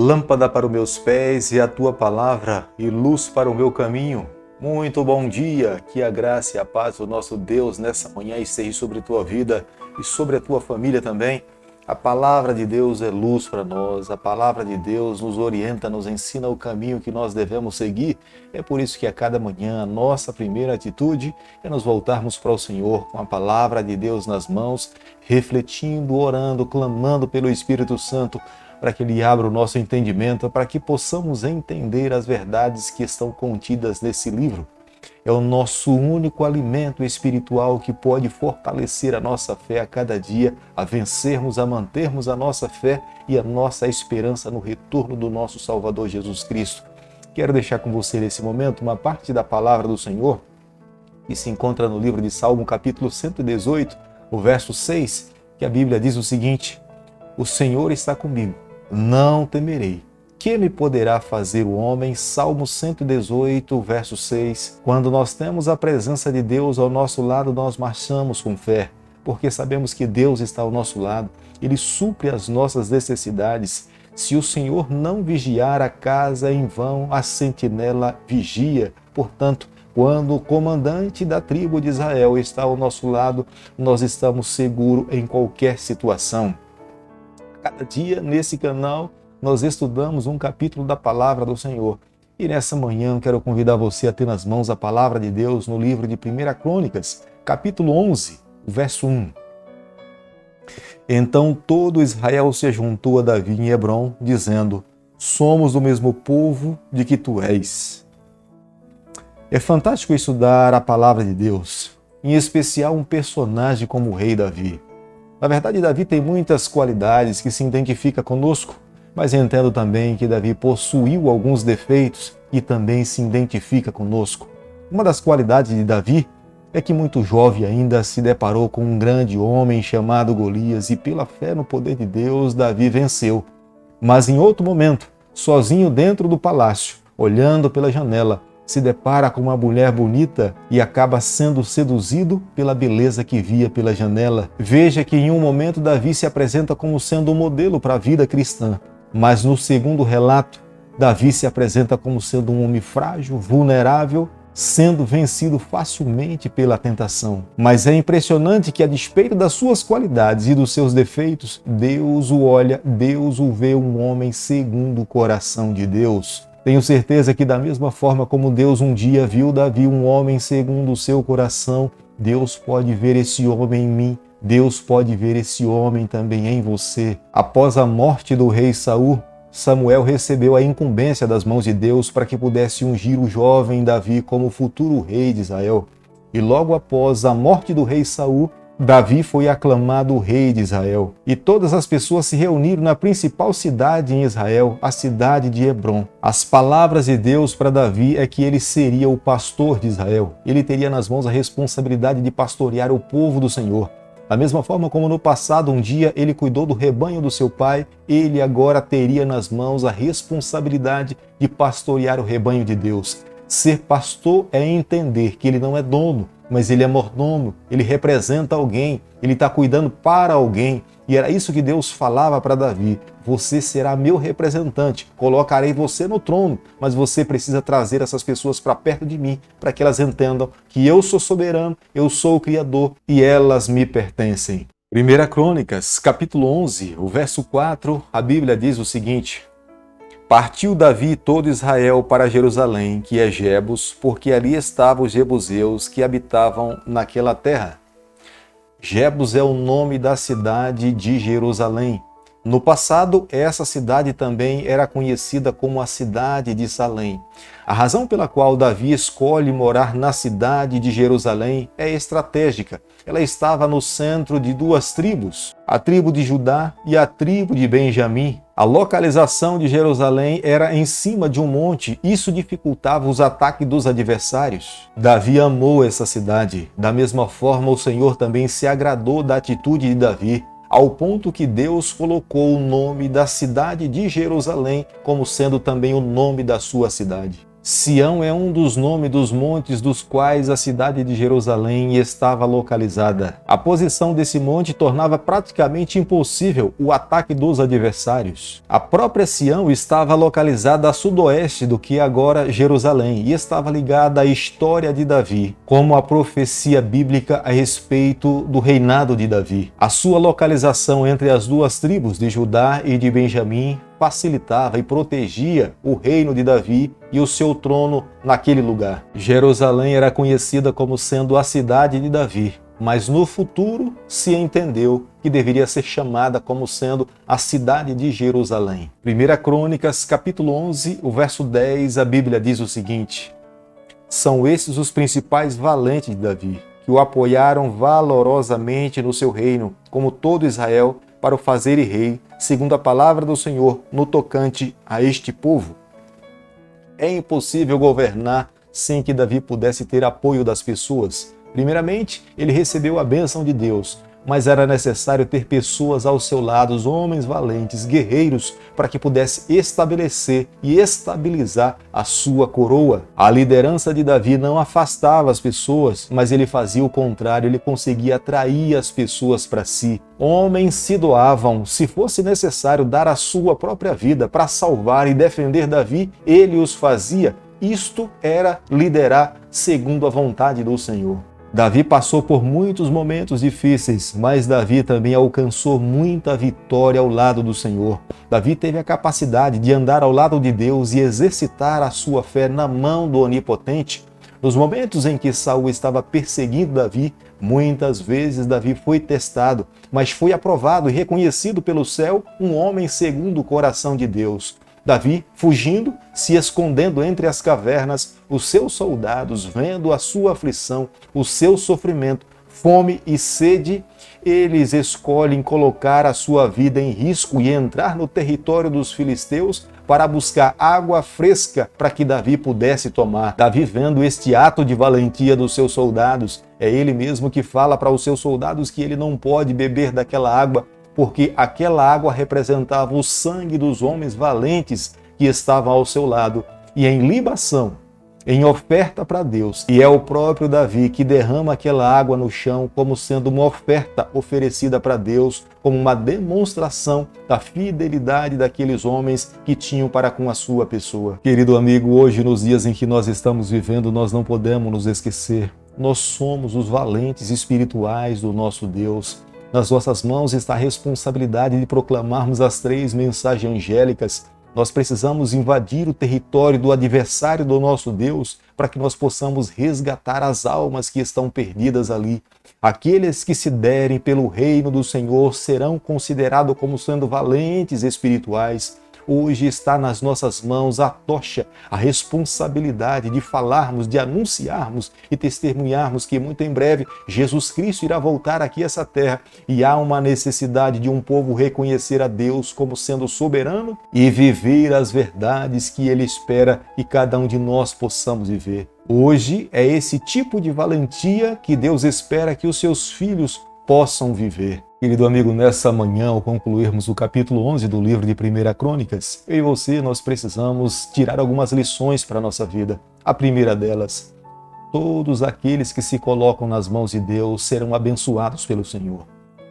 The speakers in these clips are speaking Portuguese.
Lâmpada para os meus pés e a tua palavra e luz para o meu caminho. Muito bom dia, que a graça e a paz do nosso Deus nessa manhã esteja sobre a tua vida e sobre a tua família também. A palavra de Deus é luz para nós, a palavra de Deus nos orienta, nos ensina o caminho que nós devemos seguir. É por isso que a cada manhã a nossa primeira atitude é nos voltarmos para o Senhor com a palavra de Deus nas mãos, refletindo, orando, clamando pelo Espírito Santo, para que Ele abra o nosso entendimento, para que possamos entender as verdades que estão contidas nesse livro. É o nosso único alimento espiritual que pode fortalecer a nossa fé a cada dia, a vencermos, a mantermos a nossa fé e a nossa esperança no retorno do nosso Salvador Jesus Cristo. Quero deixar com você nesse momento uma parte da palavra do Senhor que se encontra no livro de Salmo, capítulo 118, o verso 6, que a Bíblia diz o seguinte: O Senhor está comigo, não temerei. Que me poderá fazer o homem? Salmo 118, verso 6. Quando nós temos a presença de Deus ao nosso lado, nós marchamos com fé, porque sabemos que Deus está ao nosso lado. Ele supre as nossas necessidades. Se o Senhor não vigiar a casa, em vão a sentinela vigia. Portanto, quando o comandante da tribo de Israel está ao nosso lado, nós estamos seguros em qualquer situação. Cada dia, nesse canal, nós estudamos um capítulo da palavra do Senhor. E nessa manhã eu quero convidar você a ter nas mãos a palavra de Deus no livro de 1 Crônicas, capítulo 11, verso 1. Então todo Israel se juntou a Davi em Hebrom, dizendo: Somos do mesmo povo de que tu és. É fantástico estudar a palavra de Deus, em especial um personagem como o rei Davi. Na verdade, Davi tem muitas qualidades que se identificam conosco, mas entendo também que Davi possuiu alguns defeitos e também se identifica conosco. Uma das qualidades de Davi é que muito jovem ainda se deparou com um grande homem chamado Golias e pela fé no poder de Deus, Davi venceu. Mas em outro momento, sozinho dentro do palácio, olhando pela janela, se depara com uma mulher bonita e acaba sendo seduzido pela beleza que via pela janela. Veja que em um momento Davi se apresenta como sendo um modelo para a vida cristã. Mas no segundo relato, Davi se apresenta como sendo um homem frágil, vulnerável, sendo vencido facilmente pela tentação. Mas é impressionante que, a despeito das suas qualidades e dos seus defeitos, Deus o olha, Deus o vê um homem segundo o coração de Deus. Tenho certeza que da mesma forma como Deus um dia viu Davi um homem segundo o seu coração, Deus pode ver esse homem em mim. Deus pode ver esse homem também em você. Após a morte do rei Saul, Samuel recebeu a incumbência das mãos de Deus para que pudesse ungir o jovem Davi como futuro rei de Israel. E logo após a morte do rei Saul, Davi foi aclamado rei de Israel. E todas as pessoas se reuniram na principal cidade em Israel, a cidade de Hebrom. As palavras de Deus para Davi é que ele seria o pastor de Israel. Ele teria nas mãos a responsabilidade de pastorear o povo do Senhor. Da mesma forma como no passado um dia ele cuidou do rebanho do seu pai, ele agora teria nas mãos a responsabilidade de pastorear o rebanho de Deus. Ser pastor é entender que ele não é dono, mas ele é mordomo, ele representa alguém, ele está cuidando para alguém. E era isso que Deus falava para Davi: você será meu representante, colocarei você no trono, mas você precisa trazer essas pessoas para perto de mim, para que elas entendam que eu sou soberano, eu sou o Criador e elas me pertencem. 1 Crônicas, capítulo 11, o verso 4, a Bíblia diz o seguinte: Partiu Davi e todo Israel para Jerusalém, que é Jebus, porque ali estavam os jebuseus que habitavam naquela terra. Jebus é o nome da cidade de Jerusalém. No passado, essa cidade também era conhecida como a cidade de Salém. A razão pela qual Davi escolhe morar na cidade de Jerusalém é estratégica. Ela estava no centro de duas tribos, a tribo de Judá e a tribo de Benjamim. A localização de Jerusalém era em cima de um monte, isso dificultava os ataques dos adversários. Davi amou essa cidade. Da mesma forma, o Senhor também se agradou da atitude de Davi, ao ponto que Deus colocou o nome da cidade de Jerusalém como sendo também o nome da sua cidade. Sião é um dos nomes dos montes dos quais a cidade de Jerusalém estava localizada. A posição desse monte tornava praticamente impossível o ataque dos adversários. A própria Sião estava localizada a sudoeste do que é agora Jerusalém e estava ligada à história de Davi, como a profecia bíblica a respeito do reinado de Davi. A sua localização entre as duas tribos de Judá e de Benjamim facilitava e protegia o reino de Davi e o seu trono naquele lugar. Jerusalém era conhecida como sendo a cidade de Davi, mas no futuro se entendeu que deveria ser chamada como sendo a cidade de Jerusalém. 1 Crônicas, capítulo 11, o verso 10, a Bíblia diz o seguinte: são esses os principais valentes de Davi, que o apoiaram valorosamente no seu reino, como todo Israel, para o fazer rei, segundo a palavra do Senhor, no tocante a este povo. É impossível governar sem que Davi pudesse ter apoio das pessoas. Primeiramente, ele recebeu a bênção de Deus, mas era necessário ter pessoas ao seu lado, os homens valentes, guerreiros, para que pudesse estabelecer e estabilizar a sua coroa. A liderança de Davi não afastava as pessoas, mas ele fazia o contrário, ele conseguia atrair as pessoas para si. Homens se doavam, se fosse necessário dar a sua própria vida para salvar e defender Davi, ele os fazia. Isto era liderar segundo a vontade do Senhor. Davi passou por muitos momentos difíceis, mas Davi também alcançou muita vitória ao lado do Senhor. Davi teve a capacidade de andar ao lado de Deus e exercitar a sua fé na mão do Onipotente. Nos momentos em que Saul estava perseguindo Davi, muitas vezes Davi foi testado, mas foi aprovado e reconhecido pelo céu um homem segundo o coração de Deus. Davi, fugindo, se escondendo entre as cavernas, os seus soldados, vendo a sua aflição, o seu sofrimento, fome e sede, eles escolhem colocar a sua vida em risco e entrar no território dos filisteus para buscar água fresca para que Davi pudesse tomar. Davi, vendo este ato de valentia dos seus soldados, é ele mesmo que fala para os seus soldados que ele não pode beber daquela água, porque aquela água representava o sangue dos homens valentes que estavam ao seu lado. E em libação, em oferta para Deus, e é o próprio Davi que derrama aquela água no chão como sendo uma oferta oferecida para Deus, como uma demonstração da fidelidade daqueles homens que tinham para com a sua pessoa. Querido amigo, hoje, nos dias em que nós estamos vivendo, nós não podemos nos esquecer. Nós somos os valentes espirituais do nosso Deus. Nas nossas mãos está a responsabilidade de proclamarmos as 3 mensagens angélicas. Nós precisamos invadir o território do adversário do nosso Deus para que nós possamos resgatar as almas que estão perdidas ali. Aqueles que se derem pelo reino do Senhor serão considerados como sendo valentes espirituais. Hoje está nas nossas mãos a tocha, a responsabilidade de falarmos, de anunciarmos e testemunharmos que muito em breve Jesus Cristo irá voltar aqui a essa terra e há uma necessidade de um povo reconhecer a Deus como sendo soberano e viver as verdades que Ele espera que cada um de nós possamos viver. Hoje é esse tipo de valentia que Deus espera que os seus filhos possam viver. Querido amigo, nessa manhã, ao concluirmos o capítulo 11 do livro de 1 Crônicas, eu e você, nós precisamos tirar algumas lições para a nossa vida. A primeira delas: todos aqueles que se colocam nas mãos de Deus serão abençoados pelo Senhor.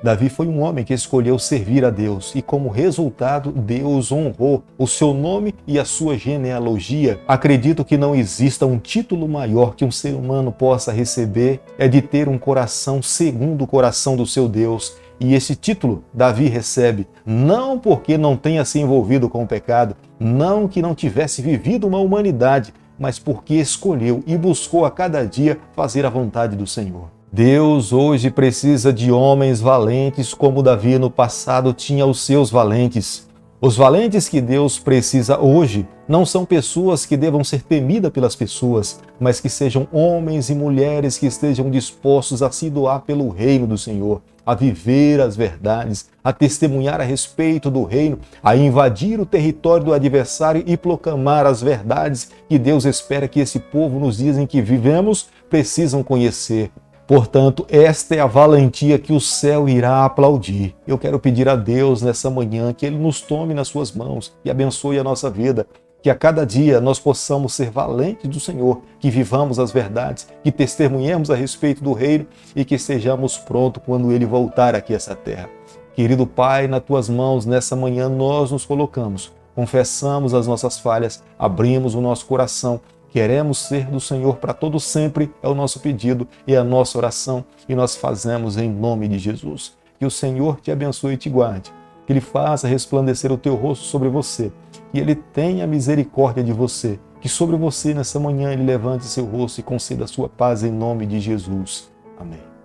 Davi foi um homem que escolheu servir a Deus e, como resultado, Deus honrou o seu nome e a sua genealogia. Acredito que não exista um título maior que um ser humano possa receber, é de ter um coração segundo o coração do seu Deus. E esse título Davi recebe não porque não tenha se envolvido com o pecado, não que não tivesse vivido uma humanidade, mas porque escolheu e buscou a cada dia fazer a vontade do Senhor. Deus hoje precisa de homens valentes como Davi no passado tinha os seus valentes. Os valentes que Deus precisa hoje não são pessoas que devam ser temidas pelas pessoas, mas que sejam homens e mulheres que estejam dispostos a se doar pelo reino do Senhor, a viver as verdades, a testemunhar a respeito do reino, a invadir o território do adversário e proclamar as verdades que Deus espera que esse povo, nos dias em que vivemos, precisam conhecer. Portanto, esta é a valentia que o céu irá aplaudir. Eu quero pedir a Deus nessa manhã que Ele nos tome nas suas mãos e abençoe a nossa vida. Que a cada dia nós possamos ser valentes do Senhor, que vivamos as verdades, que testemunhemos a respeito do Reino e que estejamos prontos quando Ele voltar aqui a essa terra. Querido Pai, nas Tuas mãos, nessa manhã nós nos colocamos, confessamos as nossas falhas, abrimos o nosso coração, queremos ser do Senhor para todo sempre, é o nosso pedido e a nossa oração, e nós fazemos em nome de Jesus. Que o Senhor te abençoe e te guarde, que Ele faça resplandecer o teu rosto sobre você, que Ele tenha misericórdia de você, que sobre você nessa manhã Ele levante seu rosto e conceda a sua paz em nome de Jesus. Amém.